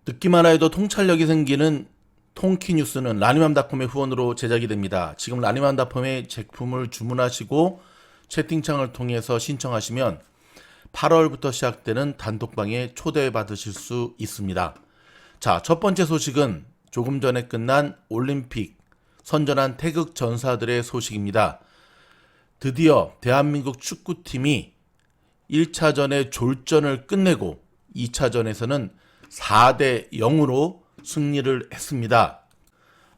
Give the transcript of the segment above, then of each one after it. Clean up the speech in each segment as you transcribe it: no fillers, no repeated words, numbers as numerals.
듣기만 해도 통찰력이 생기는 통키뉴스는 라니맘닷컴의 후원으로 제작이 됩니다. 지금 라니맘닷컴의 제품을 주문하시고 채팅창을 통해서 신청하시면 8월부터 시작되는 단톡방에 초대받으실 수 있습니다. 자, 첫 번째 소식은 조금 전에 끝난 올림픽 선전한 태극 전사들의 소식입니다. 드디어 대한민국 축구팀이 1차전의 졸전을 끝내고 2차전에서는 4대 0으로 승리를 했습니다.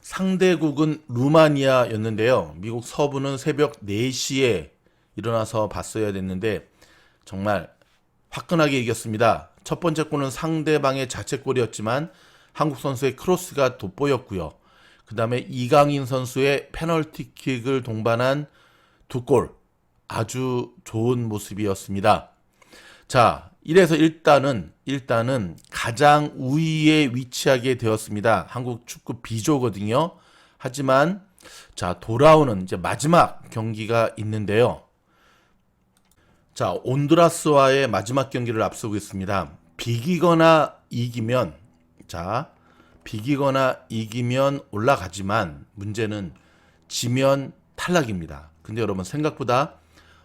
상대국은 루마니아였는데요. 미국 서부는 새벽 4시에 일어나서 봤어야 됐는데 정말 화끈하게 이겼습니다. 첫 번째 골은 상대방의 자책골이었지만 한국 선수의 크로스가 돋보였고요. 그 다음에 이강인 선수의 페널티킥을 동반한 두 골, 아주 좋은 모습이었습니다. 자, 이래서 일단은 가장 우위에 위치하게 되었습니다. 한국 축구 B조거든요. 하지만 자, 돌아오는 이제 마지막 경기가 있는데요. 자, 온두라스와의 마지막 경기를 앞서고 있습니다. 비기거나 이기면 올라가지만 문제는 지면 탈락입니다. 근데 여러분 생각보다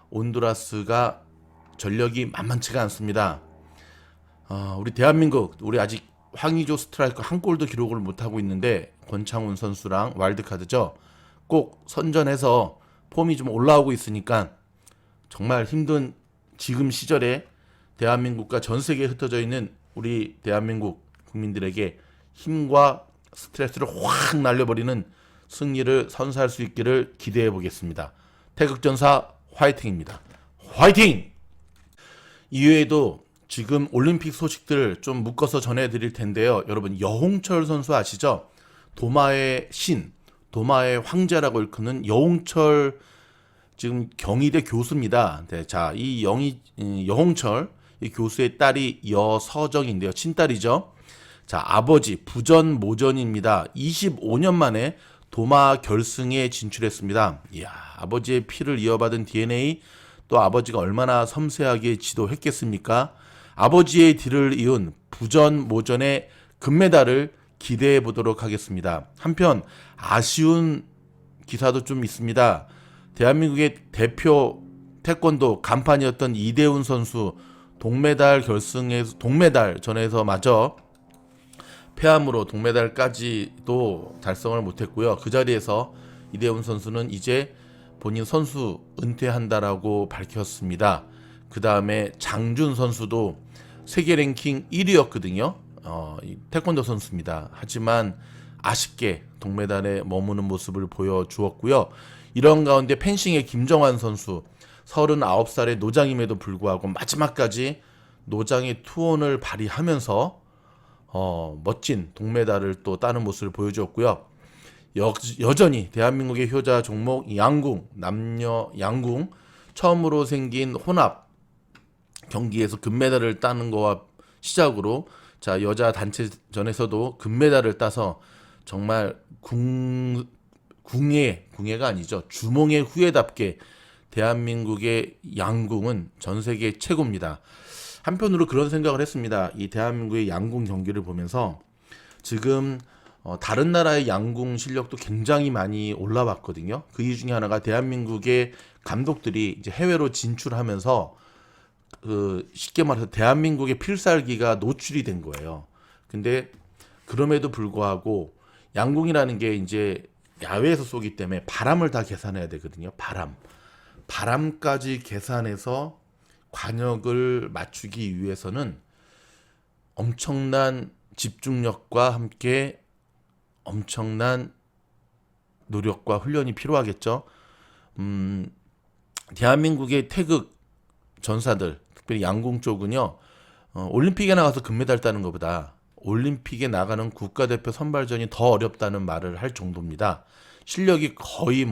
온두라스가 전력이 만만치가 않습니다. 우리 대한민국 우리 아직 황의조 스트라이커 한 골도 기록을 못하고 있는데 권창훈 선수랑 와일드카드죠. 꼭 선전해서 폼이 좀 올라오고 있으니까 정말 힘든 지금 시절에 대한민국과 전 세계에 흩어져 있는 우리 대한민국 국민들에게 힘과 스트레스를 확 날려버리는 승리를 선사할 수 있기를 기대해 보겠습니다. 태극전사 화이팅입니다. 화이팅! 이외에도 지금 올림픽 소식들 좀 묶어서 전해드릴 텐데요. 여러분 여홍철 선수 아시죠? 도마의 신, 도마의 황제라고 일컫는 여홍철 지금 경희대 교수입니다. 네, 자, 이 여홍철 이 교수의 딸이 여서정인데요. 친딸이죠. 자, 아버지 부전 모전입니다. 25년 만에 도마 결승에 진출했습니다. 이야, 아버지의 피를 이어받은 DNA, 또 아버지가 얼마나 섬세하게 지도했겠습니까? 아버지의 뒤를 이은 부전 모전의 금메달을 기대해 보도록 하겠습니다. 한편 아쉬운 기사도 좀 있습니다. 대한민국의 대표 태권도 간판이었던 이대훈 선수 동메달 전에서 마저 패함으로 동메달까지도 달성을 못했고요. 그 자리에서 이대훈 선수는 이제 본인 선수 은퇴한다라고 밝혔습니다. 그 다음에 장준 선수도 세계 랭킹 1위였거든요. 태권도 선수입니다. 하지만 아쉽게 동메달에 머무는 모습을 보여주었고요. 이런 가운데 펜싱의 김정환 선수 39살의 노장임에도 불구하고 마지막까지 노장의 투혼을 발휘하면서 멋진 동메달을 또 따는 모습을 보여주었고요. 여전히 대한민국의 효자 종목 양궁, 남녀 양궁 처음으로 생긴 혼합 경기에서 금메달을 따는 거와 시작으로 자, 여자 단체전에서도 금메달을 따서 정말 궁예가 아니죠. 주몽의 후예답게 대한민국의 양궁은 전 세계 최고입니다. 한편으로 그런 생각을 했습니다. 이 대한민국의 양궁 경기를 보면서 지금 다른 나라의 양궁 실력도 굉장히 많이 올라왔거든요. 그 이유 중에 하나가 대한민국의 감독들이 이제 해외로 진출하면서 쉽게 말해서 대한민국의 필살기가 노출이 된 거예요. 근데 그럼에도 불구하고 양궁이라는 게 이제 야외에서 쏘기 때문에 바람을 다 계산해야 되거든요. 바람까지 계산해서 관역을 맞추기 위해서는 엄청난 집중력과 함께 엄청난 노력과 훈련이 필요하겠죠. 대한민국의 태극 전사들, 특별히 양궁 쪽은요, 올림픽에 나가서 금메달 따는 것보다 올림픽에 나가는 국가대표 선발전이 더 어렵다는 말을 할 정도입니다. 실력이 거의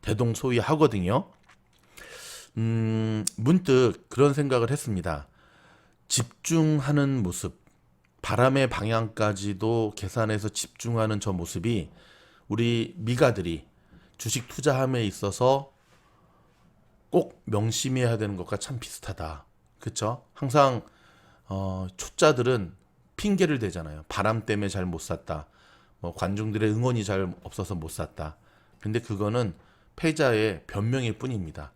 대동소이하거든요. 문득 그런 생각을 했습니다. 집중하는 모습, 바람의 방향까지도 계산해서 집중하는 저 모습이 우리 미가들이 주식 투자함에 있어서 꼭 명심해야 되는 것과 참 비슷하다. 그렇죠? 항상 초짜들은 핑계를 대잖아요. 바람 때문에 잘 못 샀다. 뭐 관중들의 응원이 잘 없어서 못 샀다. 근데 그거는 패자의 변명일 뿐입니다.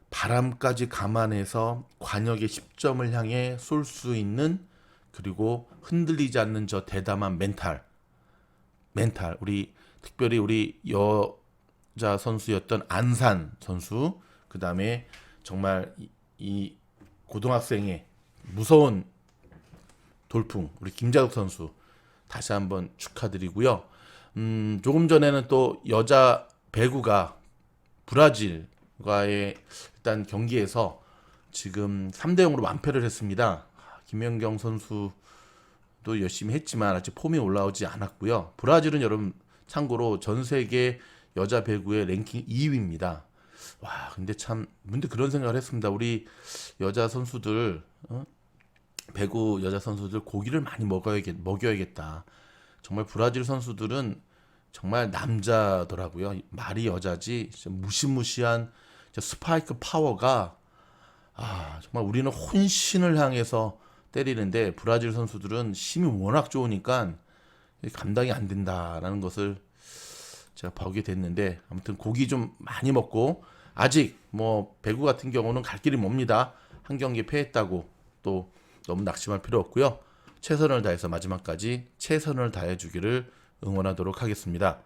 바람까지 감안해서 관역의 10점을 향해 쏠 수 있는, 그리고 흔들리지 않는 저 대담한 멘탈. 우리 특별히 우리 여자 선수였던 안산 선수, 그 다음에 정말 이 고등학생의 무서운 돌풍 우리 김자덕 선수 다시 한번 축하드리고요. 조금 전에는 또 여자 배구가 브라질과의 일단 경기에서 지금 3대 0으로 완패를 했습니다. 김연경 선수도 열심히 했지만 아직 폼이 올라오지 않았고요. 브라질은 여러분 참고로 전 세계 여자 배구의 랭킹 2위입니다. 와, 근데 참 문득 그런 생각을 했습니다. 우리 여자 선수들, 배구 여자 선수들 고기를 많이 먹여야겠다. 정말 브라질 선수들은 정말 남자더라고요. 말이 여자지. 무시무시한 스파이크 파워가, 정말 우리는 혼신을 향해서 때리는데 브라질 선수들은 힘이 워낙 좋으니까 감당이 안 된다라는 것을 제가 보게 됐는데, 아무튼 고기 좀 많이 먹고, 아직 뭐 배구 같은 경우는 갈 길이 멉니다. 한 경기 패했다고 또 너무 낙심할 필요 없고요. 최선을 다해서 마지막까지 최선을 다해 주기를 응원하도록 하겠습니다.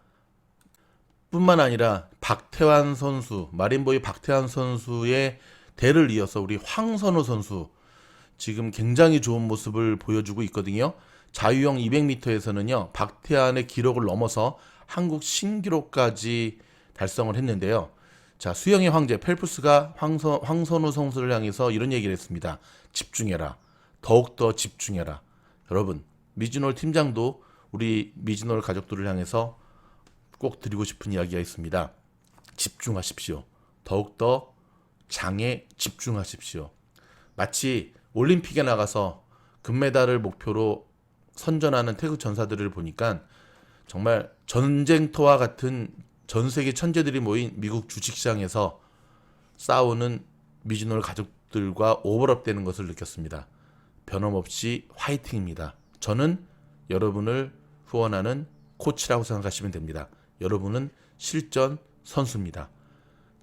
뿐만 아니라 박태환 선수, 마린보이 박태환 선수의 대를 이어서 우리 황선우 선수 지금 굉장히 좋은 모습을 보여주고 있거든요. 자유형 200m에서는요, 박태환의 기록을 넘어서 한국 신기록까지 달성을 했는데요. 자, 수영의 황제 펠프스가 황선우 선수를 향해서 이런 얘기를 했습니다. 집중해라. 더욱더 집중해라. 여러분, 미즈놀 팀장도 우리 미즈놀 가족들을 향해서 꼭 드리고 싶은 이야기가 있습니다. 집중하십시오. 더욱더 장에 집중하십시오. 마치 올림픽에 나가서 금메달을 목표로 선전하는 태극 전사들을 보니까 정말 전쟁터와 같은 전 세계 천재들이 모인 미국 주식시장에서 싸우는 미즈놀 가족들과 오버랩되는 것을 느꼈습니다. 변함없이 화이팅입니다. 저는 여러분을 후원하는 코치라고 생각하시면 됩니다. 여러분은 실전 선수입니다.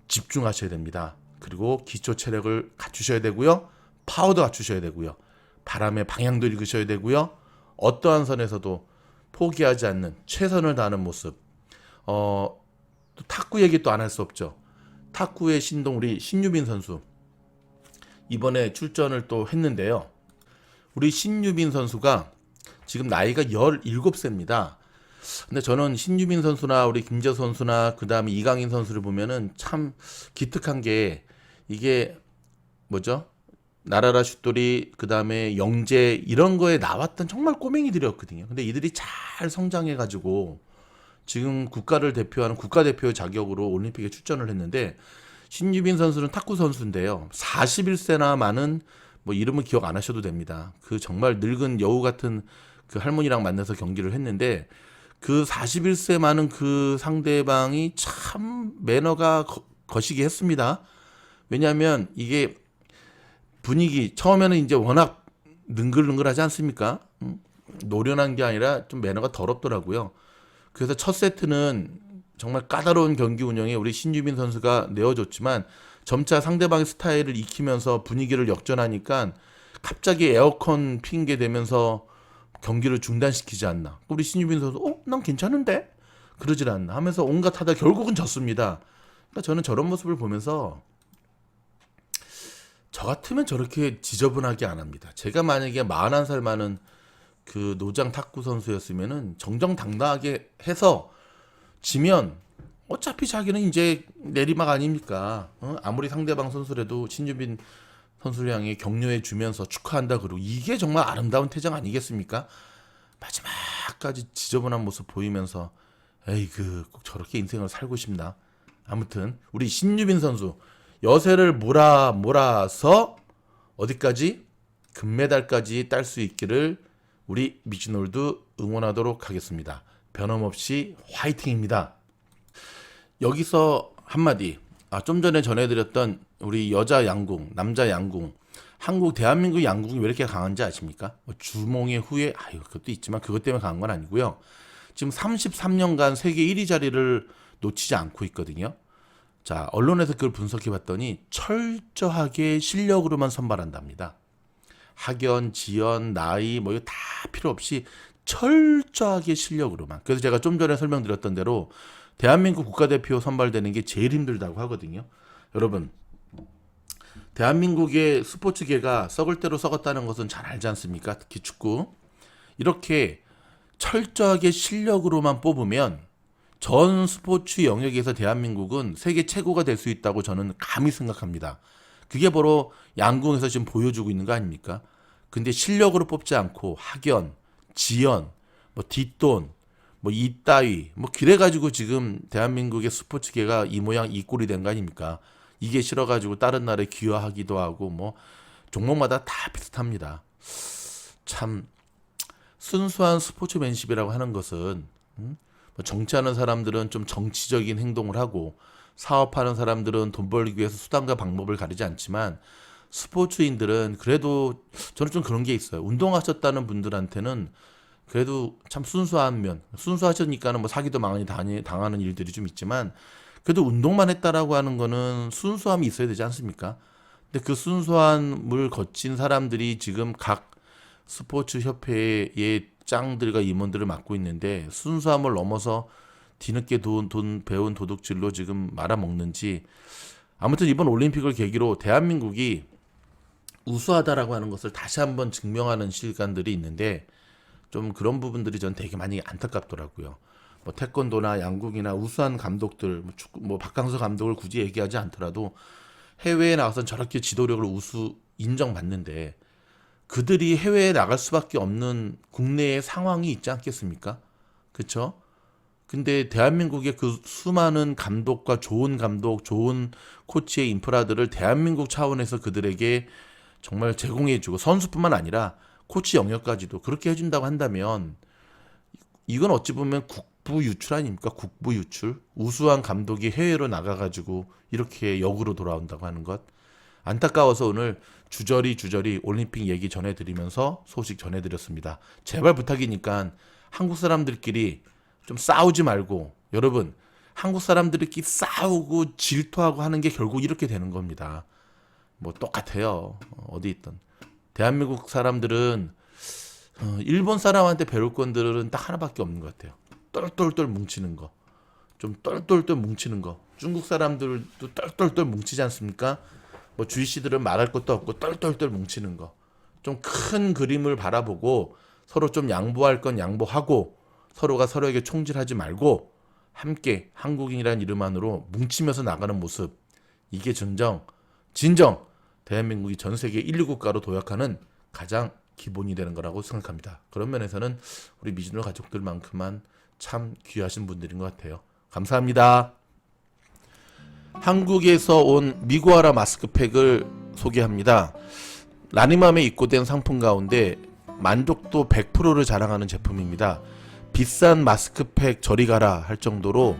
집중하셔야 됩니다. 그리고 기초 체력을 갖추셔야 되고요. 파워도 갖추셔야 되고요. 바람의 방향도 읽으셔야 되고요. 어떠한 선에서도 포기하지 않는 최선을 다하는 모습. 또 탁구 얘기 또 안 할 수 없죠. 탁구의 신동 우리 신유빈 선수 이번에 출전을 또 했는데요. 우리 신유빈 선수가 지금 나이가 17세입니다. 근데 저는 신유빈 선수나 우리 김재수 선수나 그 다음에 이강인 선수를 보면은 참 기특한 게, 이게 뭐죠? 나라라 슛돌이, 그 다음에 영재 이런 거에 나왔던 정말 꼬맹이들이었거든요. 근데 이들이 잘 성장해가지고 지금 국가를 대표하는 국가대표 자격으로 올림픽에 출전을 했는데, 신유빈 선수는 탁구 선수인데요. 41세나 많은, 뭐 이름은 기억 안 하셔도 됩니다. 그 정말 늙은 여우 같은 그 할머니랑 만나서 경기를 했는데, 그 41세 많은 그 상대방이 참 매너가 거시기 했습니다. 왜냐하면 이게 분위기 처음에는 이제 워낙 능글능글하지 않습니까? 노련한 게 아니라 좀 매너가 더럽더라고요. 그래서 첫 세트는 정말 까다로운 경기 운영에 우리 신유빈 선수가 내어줬지만, 점차 상대방의 스타일을 익히면서 분위기를 역전하니까 갑자기 에어컨 핑계 대면서 경기를 중단시키지 않나. 우리 신유빈 선수, 난 괜찮은데? 그러질 않나 하면서 온갖 하다 결국은 졌습니다. 그러니까 저는 저런 모습을 보면서 저 같으면 저렇게 지저분하게 안 합니다. 제가 만약에 41살 많은 그 노장 탁구 선수였으면은 정정당당하게 해서 지면 어차피 자기는 이제 내리막 아닙니까? 아무리 상대방 선수라도 신유빈 선수를 향해 격려해 주면서 축하한다 그러고, 이게 정말 아름다운 퇴장 아니겠습니까? 마지막까지 지저분한 모습 보이면서 에이그 꼭 저렇게 인생을 살고 싶나. 아무튼 우리 신유빈 선수 여세를 몰아서 어디까지 금메달까지 딸 수 있기를 우리 미즈놀도 응원하도록 하겠습니다. 변함없이 화이팅입니다. 여기서 한마디, 좀 전에 전해드렸던 우리 여자 양궁, 남자 양궁 대한민국 양궁이 왜 이렇게 강한지 아십니까? 뭐 주몽의 후예, 그것도 있지만 그것 때문에 강한 건 아니고요. 지금 33년간 세계 1위 자리를 놓치지 않고 있거든요. 자, 언론에서 그걸 분석해 봤더니 철저하게 실력으로만 선발한답니다. 학연, 지연, 나이 뭐 이거 다 필요 없이 철저하게 실력으로만. 그래서 제가 좀 전에 설명드렸던 대로 대한민국 국가대표 선발되는 게 제일 힘들다고 하거든요. 여러분, 대한민국의 스포츠계가 썩을 대로 썩었다는 것은 잘 알지 않습니까? 특히 축구. 이렇게 철저하게 실력으로만 뽑으면 전 스포츠 영역에서 대한민국은 세계 최고가 될 수 있다고 저는 감히 생각합니다. 그게 바로 양궁에서 지금 보여주고 있는 거 아닙니까? 근데 실력으로 뽑지 않고 학연, 지연, 뭐 뒷돈, 뭐 이따위, 뭐 그래가지고 지금 대한민국의 스포츠계가 이 모양 이 꼴이 된 거 아닙니까? 이게 싫어가지고 다른 나라에 귀화하기도 하고 뭐 종목마다 다 비슷합니다. 참 순수한 스포츠맨십이라고 하는 것은 뭐 정치하는 사람들은 좀 정치적인 행동을 하고 사업하는 사람들은 돈 벌기 위해서 수단과 방법을 가리지 않지만 스포츠인들은 그래도 저는 좀 그런 게 있어요. 운동하셨다는 분들한테는 그래도 참 순수한 면, 순수하셨으니까는 뭐 사기도 많이 당하는 일들이 좀 있지만 그래도 운동만 했다라고 하는 거는 순수함이 있어야 되지 않습니까? 근데 그 순수함을 거친 사람들이 지금 각 스포츠 협회의 짱들과 임원들을 맡고 있는데 순수함을 넘어서 뒤늦게 돈 배운 도둑질로 지금 말아먹는지 아무튼 이번 올림픽을 계기로 대한민국이 우수하다라고 하는 것을 다시 한번 증명하는 시간들이 있는데 좀 그런 부분들이 전 되게 많이 안타깝더라고요. 뭐 태권도나 양궁이나 우수한 감독들, 뭐 축구, 뭐 박항서 감독을 굳이 얘기하지 않더라도 해외에 나가서 저렇게 지도력을 우수 인정받는데 그들이 해외에 나갈 수밖에 없는 국내의 상황이 있지 않겠습니까? 그렇죠? 근데 대한민국의 그 수많은 감독과 좋은 감독, 좋은 코치의 인프라들을 대한민국 차원에서 그들에게 정말 제공해주고 선수뿐만 아니라 코치 영역까지도 그렇게 해준다고 한다면 이건 어찌 보면 국부 유출 아닙니까? 국부 유출. 우수한 감독이 해외로 나가가지고 이렇게 역으로 돌아온다고 하는 것. 안타까워서 오늘 주저리 올림픽 얘기 전해드리면서 소식 전해드렸습니다. 제발 부탁이니까 한국 사람들끼리 좀 싸우지 말고 여러분 한국 사람들끼리 싸우고 질투하고 하는 게 결국 이렇게 되는 겁니다. 뭐 똑같아요. 어디 있든. 대한민국 사람들은 일본 사람한테 배울 건들은 딱 하나밖에 없는 것 같아요. 똘똘똘 뭉치는 거. 좀 똘똘똘 뭉치는 거. 중국 사람들도 똘똘똘 뭉치지 않습니까? 뭐 주희 씨들은 말할 것도 없고 똘똘똘 뭉치는 거. 좀 큰 그림을 바라보고 서로 좀 양보할 건 양보하고 서로가 서로에게 총질하지 말고 함께 한국인이라는 이름만으로 뭉치면서 나가는 모습. 이게 진정 대한민국이 전 세계 1, 2국가로 도약하는 가장 기본이 되는 거라고 생각합니다. 그런 면에서는 우리 미즈노 가족들만큼만 참 귀하신 분들인 것 같아요. 감사합니다. 한국에서 온 미구아라 마스크팩을 소개합니다. 라니맘에 입고된 상품 가운데 만족도 100%를 자랑하는 제품입니다. 비싼 마스크팩 저리 가라 할 정도로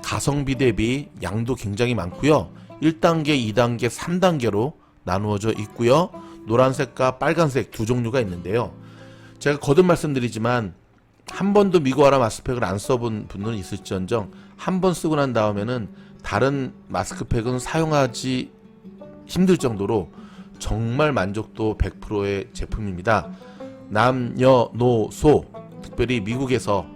가성비 대비 양도 굉장히 많고요. 1단계, 2단계, 3단계로 나누어져 있고요. 노란색과 빨간색 두 종류가 있는데요. 제가 거듭 말씀드리지만 한 번도 미구아라 마스크팩을 안 써본 분은 있을지언정 한 번 쓰고 난 다음에는 다른 마스크팩은 사용하기 힘들 정도로 정말 만족도 100%의 제품입니다. 남녀노소 특별히 미국에서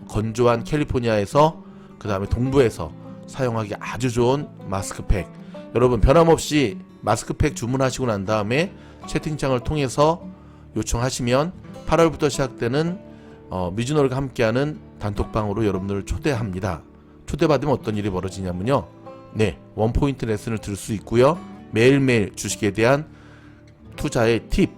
건조한 캘리포니아에서 그 다음에 동부에서 사용하기 아주 좋은 마스크팩. 여러분 변함없이 마스크팩 주문하시고 난 다음에 채팅창을 통해서 요청하시면 8월부터 시작되는 미즈노르가 함께하는 단톡방으로 여러분들을 초대합니다. 초대받으면 어떤 일이 벌어지냐면요. 네, 원포인트 레슨을 들을 수 있고요. 매일매일 주식에 대한 투자의 팁,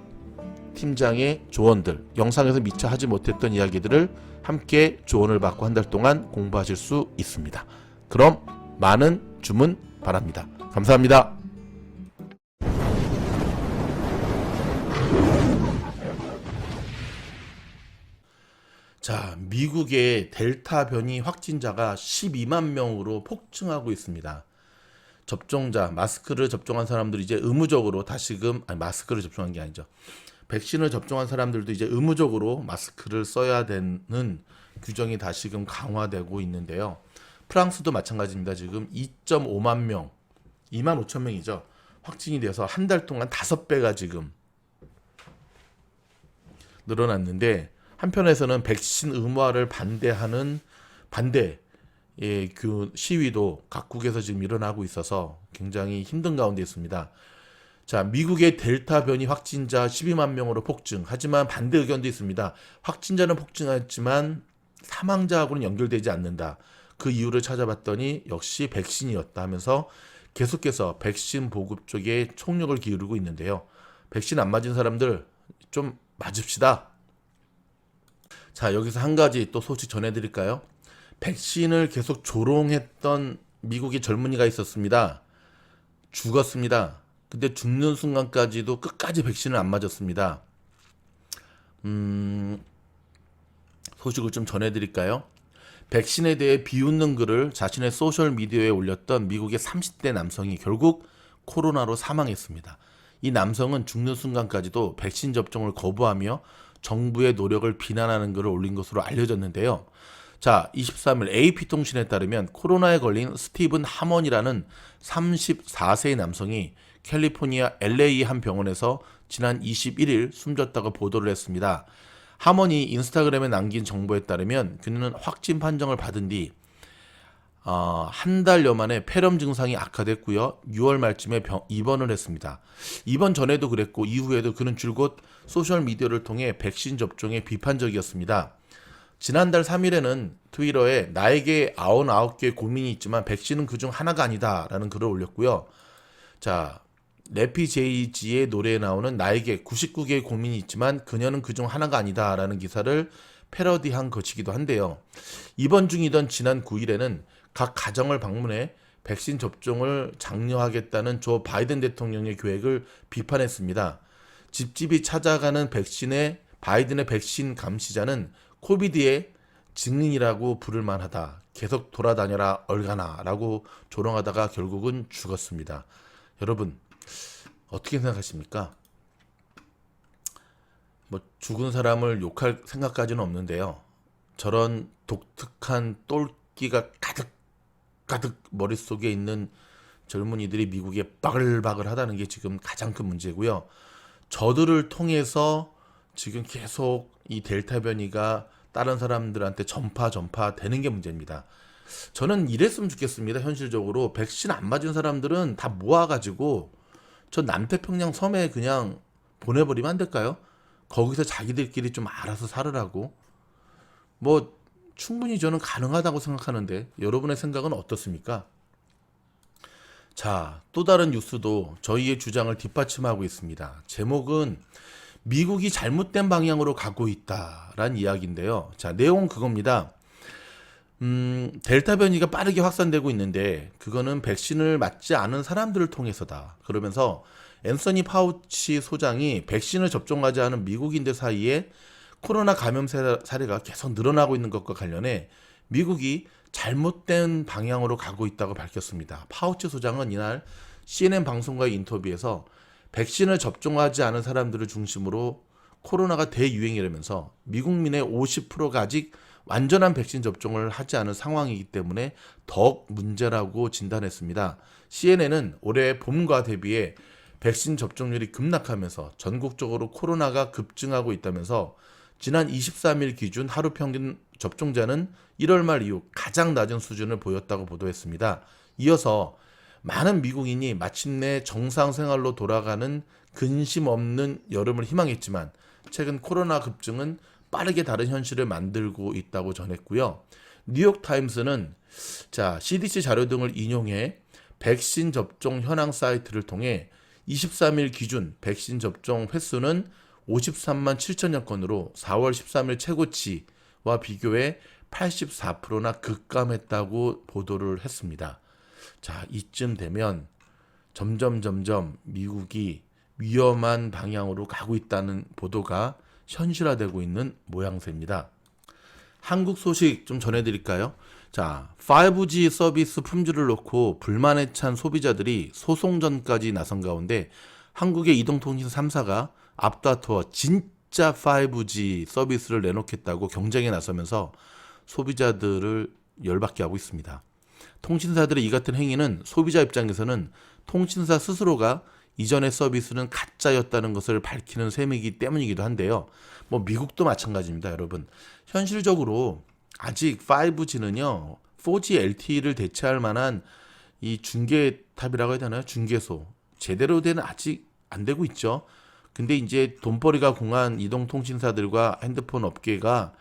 팀장의 조언들, 영상에서 미처 하지 못했던 이야기들을 함께 조언을 받고 한 달 동안 공부하실 수 있습니다. 그럼 많은 주문 바랍니다. 감사합니다. 자, 미국의 델타 변이 확진자가 12만 명으로 폭증하고 있습니다. 접종자, 마스크를 접종한 사람들이 이제 의무적으로 다시금, 아니, 마스크를 접종한 게 아니죠. 백신을 접종한 사람들도 이제 의무적으로 마스크를 써야 되는 규정이 다시금 강화되고 있는데요. 프랑스도 마찬가지입니다. 지금 2.5만 명, 2만 5천 명이죠. 확진이 돼서 한 달 동안 5배가 지금 늘어났는데, 한편에서는 백신 의무화를 반대하는 그 시위도 각국에서 지금 일어나고 있어서 굉장히 힘든 가운데 있습니다. 자, 미국의 델타 변이 확진자 12만 명으로 폭증. 하지만 반대 의견도 있습니다. 확진자는 폭증했지만 사망자하고는 연결되지 않는다. 그 이유를 찾아봤더니 역시 백신이었다 하면서 계속해서 백신 보급 쪽에 총력을 기울이고 있는데요. 백신 안 맞은 사람들 좀 맞읍시다. 자, 여기서 한 가지 또 소식 전해드릴까요? 백신을 계속 조롱했던 미국의 젊은이가 있었습니다. 죽었습니다. 근데 죽는 순간까지도 끝까지 백신을 안 맞았습니다. 소식을 좀 전해드릴까요? 백신에 대해 비웃는 글을 자신의 소셜미디어에 올렸던 미국의 30대 남성이 결국 코로나로 사망했습니다. 이 남성은 죽는 순간까지도 백신 접종을 거부하며 정부의 노력을 비난하는 글을 올린 것으로 알려졌는데요. 자, 23일 AP통신에 따르면 코로나에 걸린 스티븐 하먼이라는 34세의 남성이 캘리포니아 LA 한 병원에서 지난 21일 숨졌다고 보도를 했습니다. 하먼이 인스타그램에 남긴 정보에 따르면 그는 확진 판정을 받은 뒤 한 달여 만에 폐렴 증상이 악화됐고요. 6월 말쯤에 입원을 했습니다. 입원 전에도 그랬고 이후에도 그는 줄곧 소셜미디어를 통해 백신 접종에 비판적이었습니다. 지난달 3일에는 트위터에 나에게 99개의 고민이 있지만 백신은 그중 하나가 아니다 라는 글을 올렸고요. 자, 래피제이지의 노래에 나오는 나에게 99개의 고민이 있지만 그녀는 그중 하나가 아니다 라는 기사를 패러디한 것이기도 한데요. 입원 중이던 지난 9일에는 각 가정을 방문해 백신 접종을 장려하겠다는 조 바이든 대통령의 계획을 비판했습니다. 집집이 찾아가는 바이든의 백신 감시자는 코비드의 증인이라고 부를 만하다. 계속 돌아다녀라 얼가나 라고 조롱하다가 결국은 죽었습니다. 여러분 어떻게 생각하십니까? 뭐 죽은 사람을 욕할 생각까지는 없는데요. 저런 독특한 똘끼가 가득 머릿속에 있는 젊은이들이 미국에 바글바글 하다는 게 지금 가장 큰 문제고요. 저들을 통해서 지금 계속 이 델타 변이가 다른 사람들한테 전파되는 게 문제입니다. 저는 이랬으면 좋겠습니다. 현실적으로 백신 안 맞은 사람들은 다 모아가지고 저 남태평양 섬에 그냥 보내버리면 안 될까요? 거기서 자기들끼리 좀 알아서 살으라고. 뭐 충분히 저는 가능하다고 생각하는데 여러분의 생각은 어떻습니까? 자, 또 다른 뉴스도 저희의 주장을 뒷받침하고 있습니다. 제목은 미국이 잘못된 방향으로 가고 있다라는 이야기인데요. 자, 내용은 그겁니다. 델타 변이가 빠르게 확산되고 있는데 그거는 백신을 맞지 않은 사람들을 통해서다. 그러면서 앤서니 파우치 소장이 백신을 접종하지 않은 미국인들 사이에 코로나 감염 사례가 계속 늘어나고 있는 것과 관련해 미국이 잘못된 방향으로 가고 있다고 밝혔습니다. 파우치 소장은 이날 CNN 방송과의 인터뷰에서 백신을 접종하지 않은 사람들을 중심으로 코로나가 대유행이라면서 미국민의 50%가 아직 완전한 백신 접종을 하지 않은 상황이기 때문에 더욱 문제라고 진단했습니다. CNN은 올해 봄과 대비해 백신 접종률이 급락하면서 전국적으로 코로나가 급증하고 있다면서 지난 23일 기준 하루 평균 접종자는 1월 말 이후 가장 낮은 수준을 보였다고 보도했습니다. 이어서 많은 미국인이 마침내 정상 생활로 돌아가는 근심 없는 여름을 희망했지만 최근 코로나 급증은 빠르게 다른 현실을 만들고 있다고 전했고요. 뉴욕타임스는 CDC 자료 등을 인용해 백신 접종 현황 사이트를 통해 23일 기준 백신 접종 횟수는 53만 7천여 건으로 4월 13일 최고치와 비교해 84%나 급감했다고 보도를 했습니다. 자, 이쯤 되면 점점 미국이 위험한 방향으로 가고 있다는 보도가 현실화되고 있는 모양새입니다. 한국 소식 좀 전해드릴까요? 자, 5G 서비스 품질을 놓고 불만에 찬 소비자들이 소송전까지 나선 가운데 한국의 이동통신 3사가 앞다투어 진짜 5G 서비스를 내놓겠다고 경쟁에 나서면서 소비자들을 열받게 하고 있습니다. 통신사들의 이 같은 행위는 소비자 입장에서는 통신사 스스로가 이전의 서비스는 가짜였다는 것을 밝히는 셈이기 때문이기도 한데요. 뭐 미국도 마찬가지입니다, 여러분. 현실적으로 아직 5G는요, 4G LTE를 대체할 만한 이 중계탑이라고 해야 되나요? 중계소. 제대로 된 아직 안 되고 있죠. 근데 이제 돈벌이가 공한 이동통신사들과 핸드폰 업계가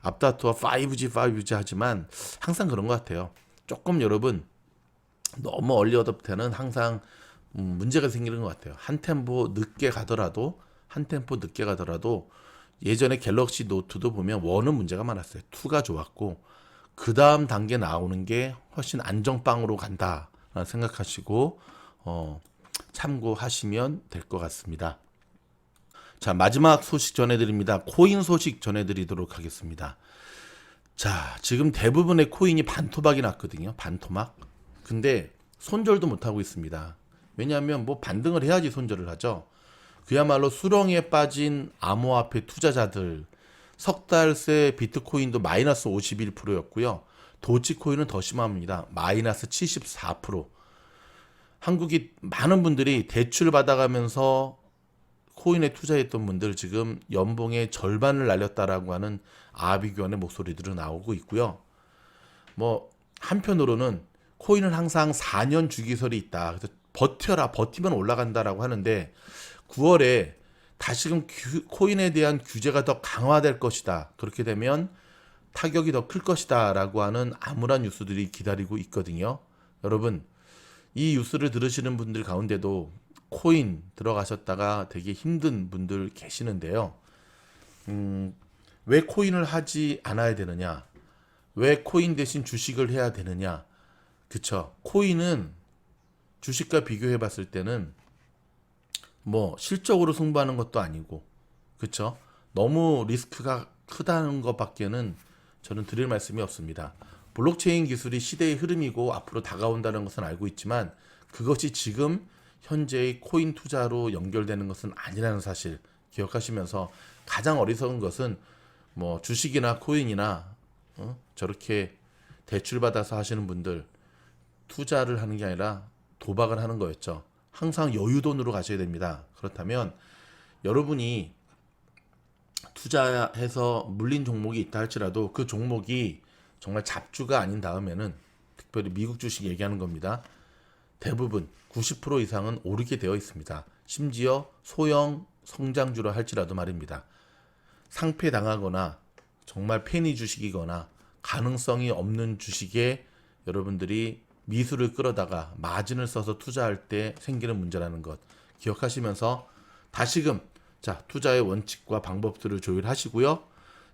앞다투어 5G 하지만 항상 그런 것 같아요. 조금 여러분 너무 얼리 어댑터는 항상 문제가 생기는 것 같아요. 한 템포 늦게 가더라도 예전에 갤럭시 노트도 보면 1은 문제가 많았어요. 2가 좋았고 그 다음 단계 나오는 게 훨씬 안정빵으로 간다라는 생각하시고 참고하시면 될 것 같습니다. 자, 마지막 소식 전해드립니다. 코인 소식 전해드리도록 하겠습니다. 자, 지금 대부분의 코인이 반토막이 났거든요. 반토막. 근데 손절도 못하고 있습니다. 왜냐하면 뭐 반등을 해야지 손절을 하죠. 그야말로 수렁에 빠진 암호화폐 투자자들, 석 달 새 비트코인도 마이너스 51%였고요. 도치코인은 더 심합니다. 마이너스 74%. 한국이 많은 분들이 대출 받아가면서 코인에 투자했던 분들 지금 연봉의 절반을 날렸다라고 하는 아비규환의 목소리들은 나오고 있고요. 뭐 한편으로는 코인은 항상 4년 주기설이 있다. 그래서 버텨라, 버티면 올라간다라고 하는데 9월에 다시금 코인에 대한 규제가 더 강화될 것이다. 그렇게 되면 타격이 더 클 것이다 라고 하는 암울한 뉴스들이 기다리고 있거든요. 여러분, 이 뉴스를 들으시는 분들 가운데도 코인 들어가셨다가 되게 힘든 분들 계시는데요. 왜 코인을 하지 않아야 되느냐? 왜 코인 대신 주식을 해야 되느냐? 그쵸? 코인은 주식과 비교해 봤을 때는 뭐 실적으로 승부하는 것도 아니고, 그쵸? 너무 리스크가 크다는 것밖에는 저는 드릴 말씀이 없습니다. 블록체인 기술이 시대의 흐름이고 앞으로 다가온다는 것은 알고 있지만 그것이 지금 현재의 코인 투자로 연결되는 것은 아니라는 사실 기억하시면서 가장 어리석은 것은 뭐 주식이나 코인이나 저렇게 대출받아서 하시는 분들 투자를 하는 게 아니라 도박을 하는 거였죠. 항상 여유돈으로 가셔야 됩니다. 그렇다면 여러분이 투자해서 물린 종목이 있다 할지라도 그 종목이 정말 잡주가 아닌 다음에는 특별히 미국 주식 얘기하는 겁니다. 대부분 90% 이상은 오르게 되어 있습니다. 심지어 소형 성장주라 할지라도 말입니다. 상폐당하거나 정말 페니 주식이거나 가능성이 없는 주식에 여러분들이 미수를 끌어다가 마진을 써서 투자할 때 생기는 문제라는 것 기억하시면서 다시금 투자의 원칙과 방법들을 조율하시고요.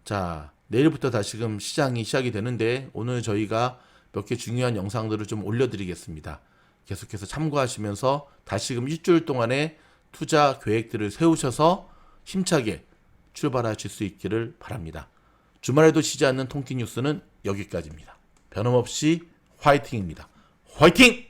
자, 내일부터 다시금 시작이 되는데 오늘 저희가 몇 개 중요한 영상들을 좀 올려드리겠습니다. 계속해서 참고하시면서 다시금 일주일 동안의 투자 계획들을 세우셔서 힘차게 출발하실 수 있기를 바랍니다. 주말에도 쉬지 않는 통키 뉴스는 여기까지입니다. 변함없이 화이팅입니다. 화이팅!